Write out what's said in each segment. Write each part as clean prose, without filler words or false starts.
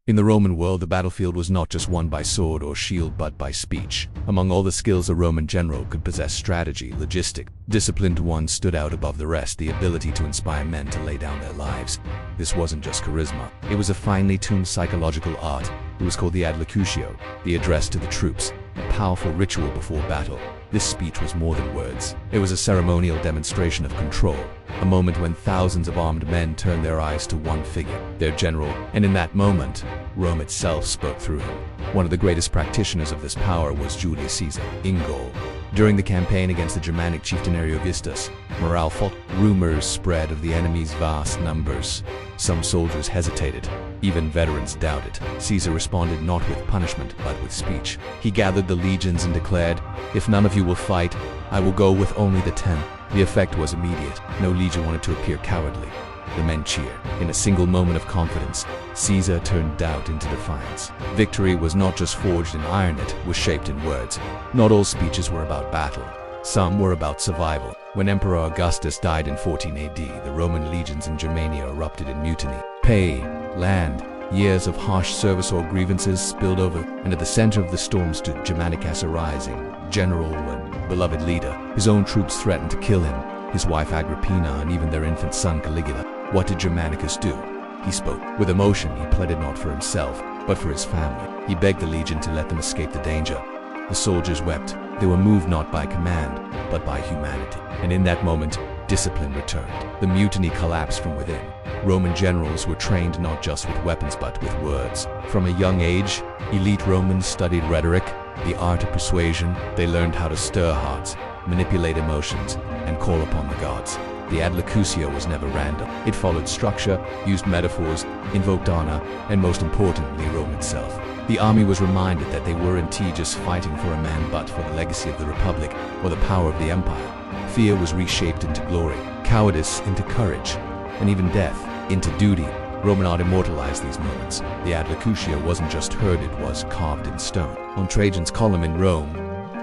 In the Roman world, the battlefield was not just won by sword or shield but by speech. Among all the skills a Roman general could possess, strategy, logistic, disciplined one stood out above the rest: the ability to inspire men to lay down their lives. This wasn't just charisma, it was a finely tuned psychological art. It was called the Adlocutio, the address to the troops, a powerful ritual before battle. This speech was more than words. It was a ceremonial demonstration of control, a moment when thousands of armed men turned their eyes to one figure, their general, and in that moment, Rome itself spoke through him. One of the greatest practitioners of this power was Julius Caesar, in Gaul. During the campaign against the Germanic chieftain Augustus, morale fell. Rumors spread of the enemy's vast numbers. Some soldiers hesitated. Even veterans doubted. Caesar responded not with punishment, but with speech. He gathered the legions and declared, "If none of you will fight, I will go with only the 10. The effect was immediate. No legion wanted to appear cowardly. The men cheered. In a single moment of confidence, Caesar turned doubt into defiance. Victory was not just forged in iron, it was shaped in words. Not all speeches were about battle. Some were about survival. When Emperor Augustus died in 14 AD, the Roman legions in Germania erupted in mutiny. Pay, land, years of harsh service or grievances spilled over, and at the center of the storm stood Germanicus, a rising general and beloved leader. His own troops threatened to kill him, his wife Agrippina, and even their infant son Caligula. What did Germanicus do? He spoke. With emotion, he pleaded not for himself, but for his family. He begged the legion to let them escape the danger. The soldiers wept. They were moved not by command, but by humanity. And in that moment, discipline returned. The mutiny collapsed from within. Roman generals were trained not just with weapons, but with words. From a young age, elite Romans studied rhetoric, the art of persuasion. They learned how to stir hearts, manipulate emotions, and call upon the gods. The Adlocutio was never random. It followed structure, used metaphors, invoked honor, and most importantly, Rome itself. The army was reminded that they weren't just fighting for a man, but for the legacy of the Republic or the power of the empire. Fear was reshaped into glory, cowardice into courage, and even death into duty. Roman art immortalized these moments. The Adlocutio wasn't just heard, it was carved in stone. On Trajan's column in Rome,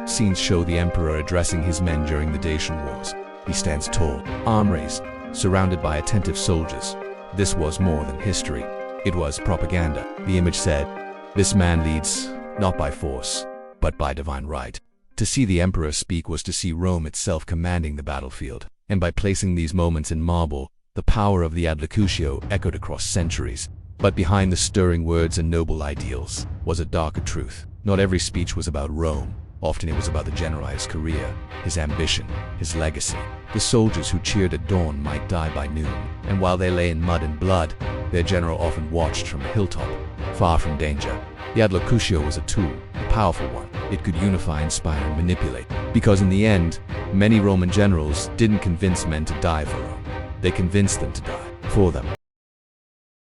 scenes show the emperor addressing his men during the Dacian Wars. He stands tall, arm raised, surrounded by attentive soldiers. This was more than history. It was propaganda. The image said, "This man leads not by force, but by divine right." To see the emperor speak was to see Rome itself commanding the battlefield. And by placing these moments in marble, the power of the Adlocutio echoed across centuries. But behind the stirring words and noble ideals was a darker truth. Not every speech was about Rome. Often it was about the general's career, his ambition, his legacy. The soldiers who cheered at dawn might die by noon, and while they lay in mud and blood, their general often watched from a hilltop, far from danger. The Adlocutio was a tool, a powerful one. It could unify, inspire, and manipulate. Because in the end, many Roman generals didn't convince men to die for Rome. They convinced them to die for them.